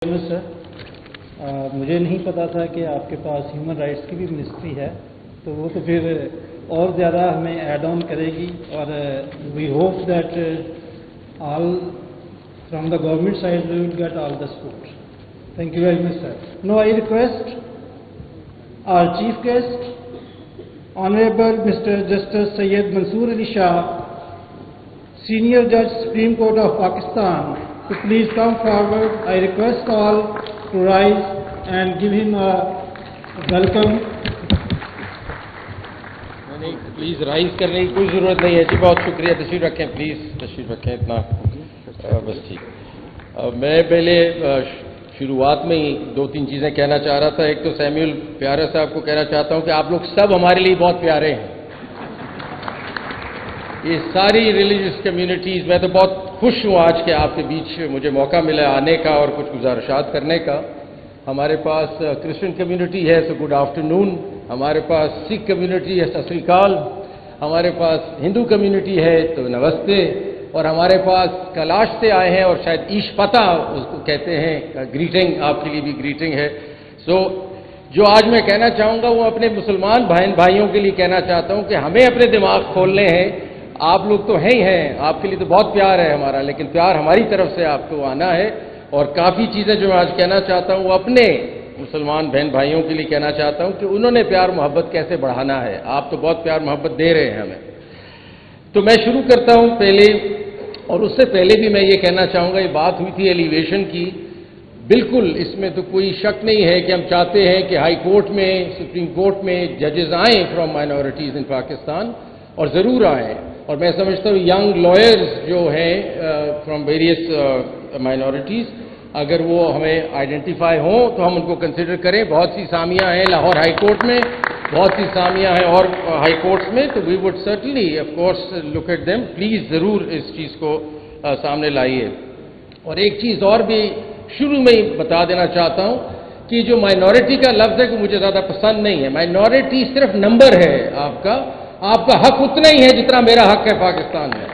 Sir मुझे नहीं पता था कि आपके पास ह्यूमन राइट्स की भी मिनिस्ट्री है, तो वो तो फिर और ज़्यादा हमें ऐड ऑन करेगी और we hope that all from the government side we will get all the support. Thank you very much, sir. Now I request our chief guest, Honorable Mr. Justice Syed Mansoor Ali Shah, Senior Judge, Supreme Court of Pakistan, to please come forward. I request all to rise and give him a welcome. नहीं, please rise करने की कोई ज़रूरत नहीं है जी. बहुत शुक्रिया. तशरीफ रखें, प्लीज तशरीफ रखें. इतना बस ठीक. मैं पहले शुरुआत में ही दो तीन चीज़ें कहना चाह रहा था. एक तो सैमुअल प्यारा साहब को कहना चाहता हूं कि आप लोग सब हमारे लिए बहुत प्यारे हैं. ये सारी रिलीजियस कम्युनिटीज़, मैं तो बहुत खुश हूं आज के आपके बीच मुझे मौका मिला आने का और कुछ गुजारिशात करने का. हमारे पास क्रिश्चियन कम्युनिटी है, सो गुड आफ्टरनून. हमारे पास सिख कम्युनिटी है, सत श्री अकाल. हमारे पास हिंदू कम्युनिटी है, तो नमस्ते. और हमारे पास कैलाश से आए हैं और शायद ईश पता उसको कहते हैं, ग्रीटिंग, आपके लिए भी ग्रीटिंग है. सो जो आज मैं कहना चाहूँगा वो अपने मुसलमान बहन भाइयों के लिए कहना चाहता हूँ कि हमें अपने दिमाग खोलने हैं. आप लोग तो हैं ही हैं, आपके लिए तो बहुत प्यार है हमारा, लेकिन प्यार हमारी तरफ से आपको आना है. और काफ़ी चीज़ें जो मैं आज कहना चाहता हूँ वो अपने मुसलमान बहन भाइयों के लिए कहना चाहता हूँ कि उन्होंने प्यार मोहब्बत कैसे बढ़ाना है. आप तो बहुत प्यार मोहब्बत दे रहे हैं हमें. तो मैं शुरू करता हूँ पहले, और उससे पहले भी मैं ये कहना चाहूँगा, ये बात हुई थी एलिवेशन की. बिल्कुल इसमें तो कोई शक नहीं है कि हम चाहते हैं कि हाई कोर्ट में, सुप्रीम कोर्ट में जजेस आएँ फ्रॉम माइनॉरिटीज़ इन पाकिस्तान, और ज़रूर आएँ. और मैं समझता हूँ यंग लॉयर्स जो हैं फ्रॉम वेरियस माइनॉरिटीज़, अगर वो हमें आइडेंटिफाई हों तो हम उनको कंसिडर करें. बहुत सी सामियाँ हैं लाहौर हाई कोर्ट में, बहुत सी सामियाँ हैं और हाई कोर्ट्स में, तो we would certainly of course look at them. Please ज़रूर इस चीज़ को सामने लाइए. और एक चीज़ और भी शुरू में ही बता देना चाहता हूँ कि जो माइनॉरिटी का लफ्ज़ है कि मुझे ज़्यादा पसंद नहीं है. माइनॉरिटी सिर्फ नंबर है आपका. आपका हक उतना ही है जितना मेरा हक है पाकिस्तान में.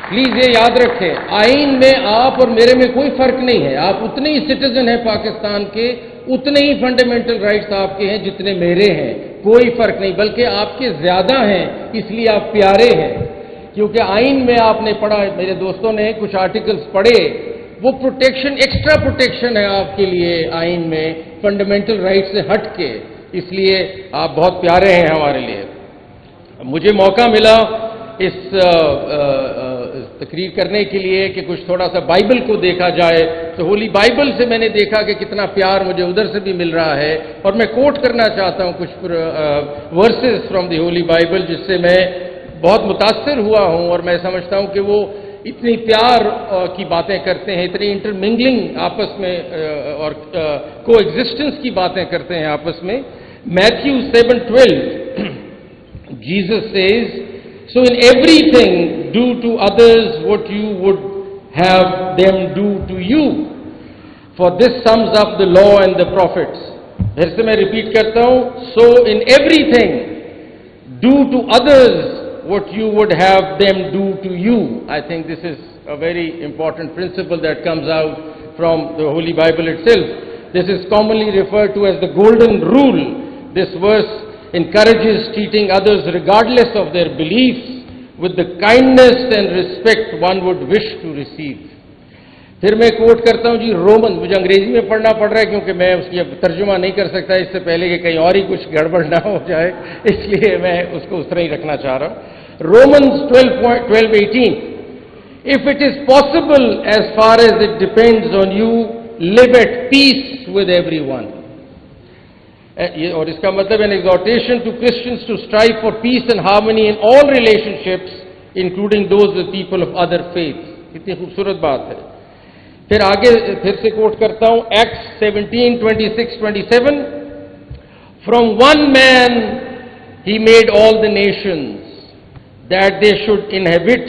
प्लीज ये याद रखें, आईन में आप और मेरे में कोई फर्क नहीं है. आप उतने ही सिटीजन हैं पाकिस्तान के, उतने ही फंडामेंटल राइट्स आपके हैं जितने मेरे हैं. कोई फर्क नहीं, बल्कि आपके ज्यादा हैं, इसलिए आप प्यारे हैं. क्योंकि आईन में आपने पढ़ा, मेरे दोस्तों ने कुछ आर्टिकल्स पढ़े, वो प्रोटेक्शन, एक्स्ट्रा प्रोटेक्शन है आपके लिए आईन में, फंडामेंटल राइट से हट के. इसलिए आप बहुत प्यारे हैं हमारे लिए. मुझे मौका मिला इस तकरीर करने के लिए कि कुछ थोड़ा सा बाइबल को देखा जाए. तो होली बाइबल से मैंने देखा कि कितना प्यार मुझे उधर से भी मिल रहा है. और मैं कोट करना चाहता हूँ कुछ versus from the Holi Bible, जिससे मैं बहुत मुतासिर हुआ हूँ. और मैं समझता हूँ कि वो इतनी प्यार की बातें करते हैं, इतनी इंटरमिंगलिंग आपस में और को एग्जिस्टेंस की बातें करते हैं आपस में. Matthew 7:12 Jesus says, so in everything do to others what you would have them do to you, for this sums up the law and the prophets. फिर से मैं रिपीट करता हूं, so in everything do to others what you would have them do to you. I think this is a very important principle that comes out from the Holy Bible itself. This is commonly referred to as the golden rule. This verse encourages treating others regardless of their beliefs with the kindness and respect one would wish to receive. फिर मैं coat करता हूं जी Roman, मुझे अंग्रेजी में पढ़ना पड़ रहा है क्योंकि मैं उसकी तर्जुमा नहीं कर सकता इससे पहले कि कहीं और ही कुछ गड़बड़ ना हो जाए, इसलिए मैं उसको उस तरह ही रखना चाह रहा हूं. Romans 12:18, if it is possible as far as it depends on you, live at peace with everyone. और इसका मतलब है exhortation to Christians to strive for peace and harmony in all relationships, including those with people of other faiths. कितनी खूबसूरत बात है. फिर आगे फिर से कोट करता हूं Acts 17:26-27, from one man he made all the nations that they should inhabit.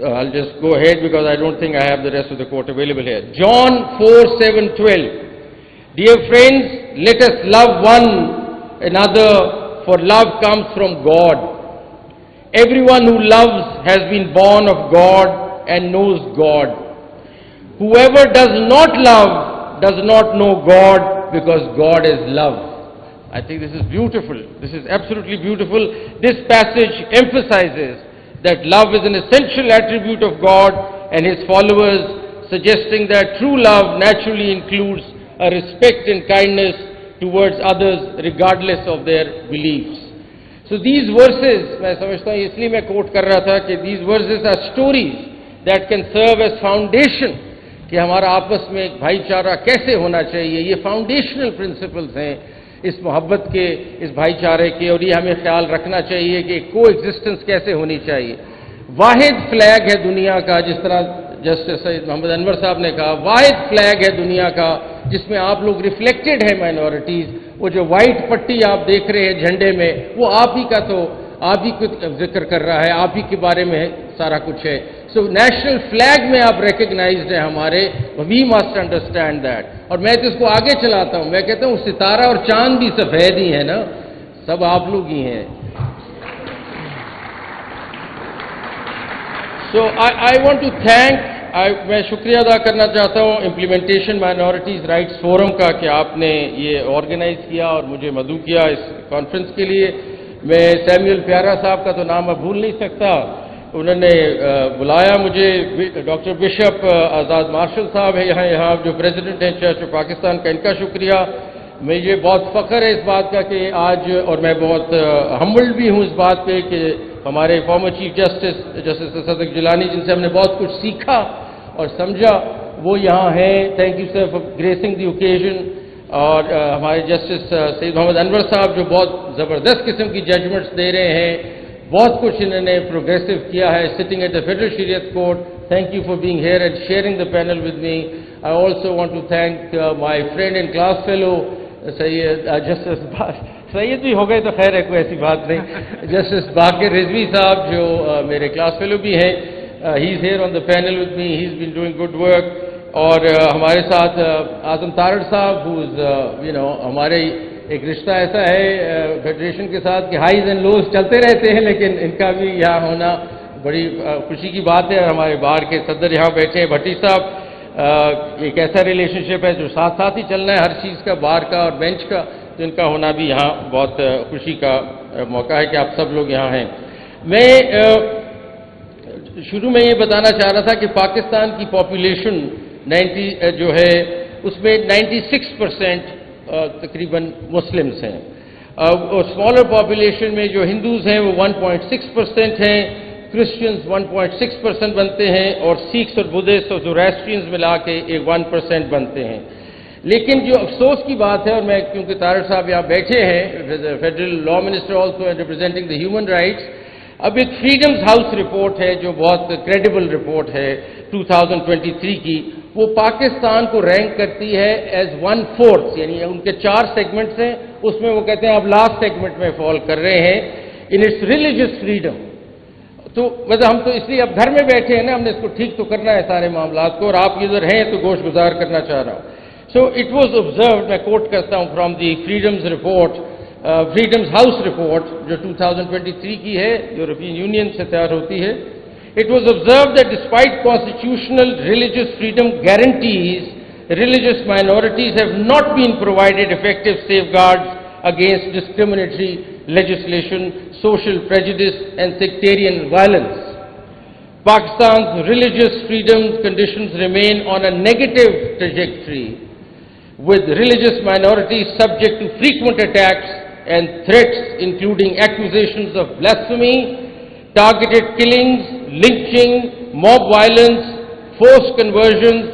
I'll just go ahead because I don't think I have the rest of the quote available here. John 4:7-12. Dear friends, let us love one another, for love comes from God. Everyone who loves has been born of God and knows God. Whoever does not love does not know God, because God is love. I think this is beautiful. This is absolutely beautiful. This passage emphasizes that love is an essential attribute of God and His followers, suggesting that true love naturally includes a respect and kindness towards others regardless of their beliefs. So these verses, मैं समझता हूँ इसलिए मैं coat कर रहा था कि these verses are stories that can serve as foundation कि हमारा आपस में एक भाईचारा कैसे होना चाहिए. ये फाउंडेशनल प्रिंसिपल्स हैं इस मोहब्बत के, इस भाईचारे के, और ये हमें ख्याल रखना चाहिए कि को एग्जिस्टेंस कैसे होनी चाहिए. वाहिद फ्लैग है दुनिया का, जिस तरह जस्टिस सैयद मोहम्मद अनवर साहब ने कहा, वाहिद फ्लैग है दुनिया का जिसमें आप लोग रिफ्लेक्टेड है माइनॉरिटीज. वो जो वाइट पट्टी आप देख रहे हैं झंडे में, वो आप ही का, तो आप ही कुछ जिक्र कर रहा है, आप ही के बारे में सारा कुछ है. सो नेशनल फ्लैग में आप रिकग्नाइज्ड है हमारे. We must understand that. और मैं तो इसको आगे चलाता हूं, मैं कहता हूं सितारा और चांद भी सफेद ही है ना, सब आप लोग ही हैं. सो आई वॉन्ट टू थैंक, मैं शुक्रिया अदा करना चाहता हूं इम्प्लीमेंटेशन माइनॉरिटीज राइट्स फोरम का कि आपने ये ऑर्गेनाइज किया और मुझे मदऊ किया इस कॉन्फ्रेंस के लिए. मैं सैमुअल प्यारा साहब का तो नाम मैं भूल नहीं सकता, उन्होंने बुलाया मुझे. डॉक्टर बिशप आज़ाद मार्शल साहब है यहाँ जो प्रेसिडेंट हैं चर्च ऑफ पाकिस्तान का, इनका शुक्रिया. मुझे बहुत फ़ख्र है इस बात का कि आज, और मैं बहुत हम्बल्ड भी हूँ इस बात पे कि हमारे फॉर्मर चीफ जस्टिस सदक जिलानी, जिनसे हमने बहुत कुछ सीखा और समझा, वो यहाँ हैं. Thank you sir for gracing the occasion. और हमारे जस्टिस सैयद मोहम्मद अनवर साहब जो बहुत ज़बरदस्त किस्म की जजमेंट्स दे रहे हैं, बहुत कुछ इन्होंने प्रोग्रेसिव किया है, sitting at the federal Shariat court. Thank you for being here and sharing the panel with me. I also want to thank my friend and class fellow Syed justice, Syed भी हो गए तो खैर है, कोई ऐसी बात नहीं, जस्टिस बाकिर रिजवी साहब जो मेरे क्लास फेलो भी हैं. He is here on the panel with me. He is been doing good work. और हमारे साथ आजम तारड़ साहब, हु हमारे एक रिश्ता ऐसा है फेडरेशन के साथ कि हाईज एंड लोज चलते रहते हैं, लेकिन इनका भी यहाँ होना बड़ी खुशी की बात है. और हमारे बार के सदर यहाँ बैठे हैं भट्टी साहब. एक ऐसा रिलेशनशिप है जो साथ साथ ही चलना है हर चीज़ का, बार का और बेंच का, तो इनका होना भी यहाँ बहुत खुशी का मौका है कि आप सब लोग यहाँ हैं. मैं शुरू में ये बताना चाह रहा था कि पाकिस्तान की पॉपुलेशन 90 जो है उसमें 96% तकरीबन मुस्लिम्स हैं. और स्मॉलर पॉपुलेशन में जो हिंदूज़ हैं वो 1.6% हैं, क्रिश्चियंस 1.6% बनते हैं, और सिख्स और बुद्धिस्ट और ज़ोरास्ट्रियंस मिला के 1% बनते हैं. लेकिन जो अफसोस की बात है, और मैं क्योंकि तारड़ साहब यहाँ बैठे हैं, federal law minister also representing the human rights, अब एक फ्रीडम्स हाउस रिपोर्ट है जो बहुत क्रेडिबल रिपोर्ट है 2023 की, वो पाकिस्तान को रैंक करती है एज 1/4, यानी उनके 4 सेगमेंट्स हैं, उसमें वो कहते हैं आप लास्ट सेगमेंट में फॉल कर रहे हैं इन इट्स रिलीजियस फ्रीडम. तो मतलब हम तो इसलिए अब घर में बैठे हैं ना, हमने इसको ठीक तो करना है सारे मामलात को, और आप इधर हैं तो गोश गुजार करना चाह रहा हूँ. सो इट वॉज ऑब्जर्व, मैं कोट करता हूँ from the freedoms report, freedoms house report जो 2023 की है, यूरोपियन यूनियन से तैयार होती है. It was observed that despite constitutional religious freedom guarantees, religious minorities have not been provided effective safeguards against discriminatory legislation, social prejudice and sectarian violence. Pakistan's religious freedom conditions remain on a negative trajectory, with religious minorities subject to frequent attacks and threats, including accusations of blasphemy, targeted killings, lynching, mob violence, forced conversions,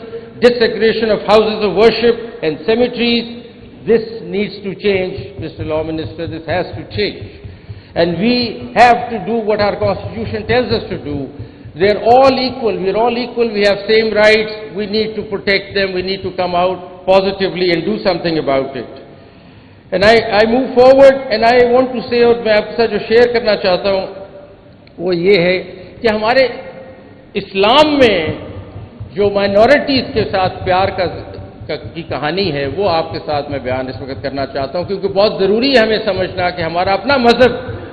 desecration of houses of worship and cemeteries. This needs to change, Mr. Law Minister, this has to change. And we have to do what our Constitution tells us to do. They are all equal, we are all equal, we have same rights, we need to protect them, we need to come out positively and do something about it. And I move forward and I want to say, और मैं आपके साथ जो share करना चाहता हूँ वो ये है कि हमारे इस्लाम में जो माइनॉरिटीज़ के साथ प्यार की कहानी है वो आपके साथ मैं बयान इस वक्त करना चाहता हूँ, क्योंकि बहुत ज़रूरी है हमें समझना कि हमारा अपना मज़हब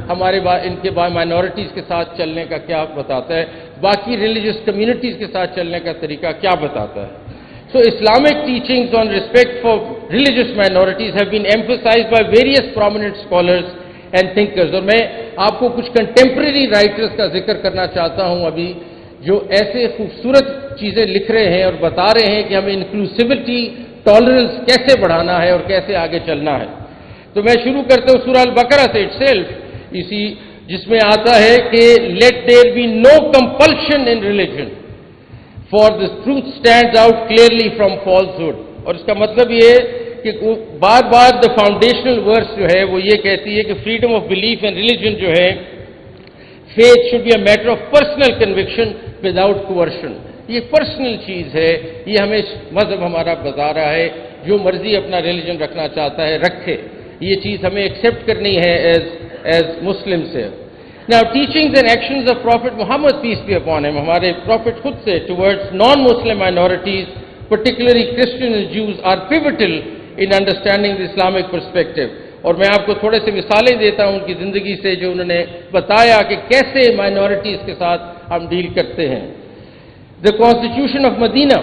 इनके माइनॉरिटीज़ के साथ चलने का क्या बताता है, बाकी रिलीजियस कम्युनिटीज़ के साथ चलने का तरीका क्या बताता है. So Islamic teachings on respect for religious minorities have been emphasized by various prominent scholars and thinkers. और मैं आपको कुछ contemporary writers का जिक्र करना चाहता हूं अभी, जो ऐसे खूबसूरत चीज़ें लिख रहे हैं और बता रहे हैं कि हमें inclusivity, tolerance कैसे बढ़ाना है और कैसे आगे चलना है. तो मैं शुरू करता हूं सूरह अल-बकरा से itself, इसी जिसमें आता है कि let there be no compulsion in religion, for the truth stands out clearly from falsehood. और इसका मतलब ये कि बार बार द फाउंडेशनल वर्स जो है वो ये कहती है कि freedom of belief and religion जो है, faith should be a matter of personal conviction without coercion. ये पर्सनल चीज है, ये हमें मजहब हमारा बता रहा है, जो मर्जी अपना रिलीजन रखना चाहता है रखे, ये चीज हमें एक्सेप्ट करनी है एज मुस्लिम्स है. Now, teachings and actions of Prophet Muhammad, peace be upon him, हमारे Prophet खुद से towards non-Muslim minorities, particularly Christians and Jews, are pivotal in understanding the Islamic perspective. और मैं आपको थोड़े से मिसालें देता हूं उनकी जिंदगी से, जो उन्होंने बताया कि कैसे minorities के साथ हम डील करते हैं. The Constitution of Medina,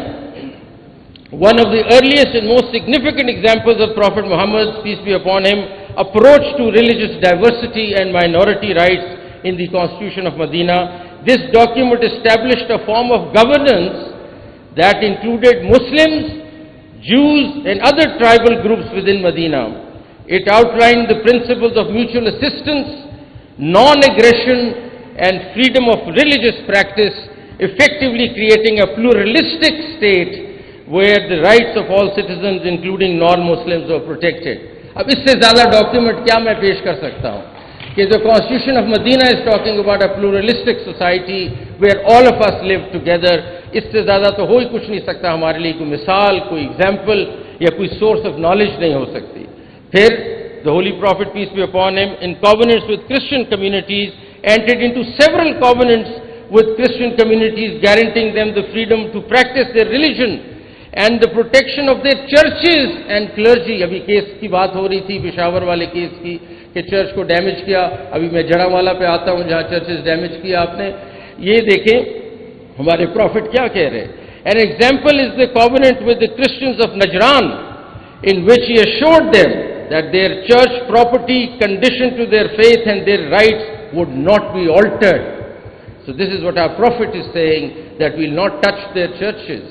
one of the earliest and most significant examples of Prophet Muhammad's, peace be upon him, approach to religious diversity and minority rights in the Constitution of Medina. This document established a form of governance that included Muslims, Jews and other tribal groups within Medina. It outlined the principles of mutual assistance, non-aggression and freedom of religious practice, effectively creating a pluralistic state where the rights of all citizens, including non-Muslims, were protected. अब इससे ज़्यादा document क्या मैं पेश कर सकता हूँ कि the Constitution of Medina is talking about a pluralistic society where all of us live together. इससे ज़्यादा तो हो ही कुछ नहीं सकता हमारे लिए, कोई मिसाल, कोई एग्जाम्पल या कोई सोर्स ऑफ नॉलेज नहीं हो सकती. फिर the Holy Prophet, peace be upon him, in covenants with Christian communities, entered into several covenants with Christian communities, guaranteeing them the freedom to practice their religion and the protection of their churches and clergy. अभी case की बात हो रही थी, पेशावर वाले case की, कि church को डैमेज किया. अभी मैं जड़ावाला पे आता हूं जहां चर्चेस डैमेज किया आपने. ये देखें हमारे प्रॉफिट क्या कह रहे हैं. An example is the covenant with the Christians of Najran, in which he assured them that their church property conditioned to their faith and their rights would not be altered. So this is what our prophet is saying, that we will not touch their churches.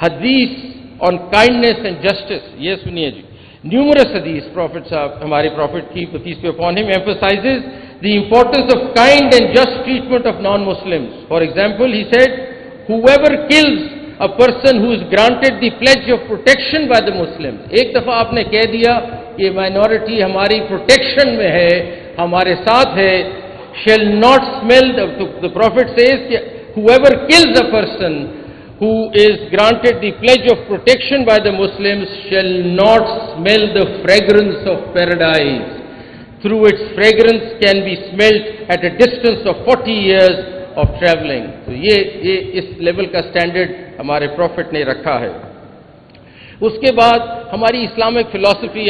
Hadith on kindness and justice. Yes, सुनिए जी. Numerous hadith, Prophet साहब, हमारे Prophet की, peace be upon him, emphasizes the importance of kind and just treatment of non-Muslims. For example, he said, whoever kills a person who is granted the pledge of protection by the Muslims. एक दफा आपने कह दिया कि minority हमारी protection में है, हमारे साथ है, shall not smell, the Prophet says, whoever kills a person who is granted the pledge of protection by the Muslims shall not smell the fragrance of paradise. Through its fragrance can be smelt at a distance of 40 years of traveling. तो ये इस level का standard हमारे profit ने रखा है. उसके बाद हमारी इस्लामिक फिलॉसफी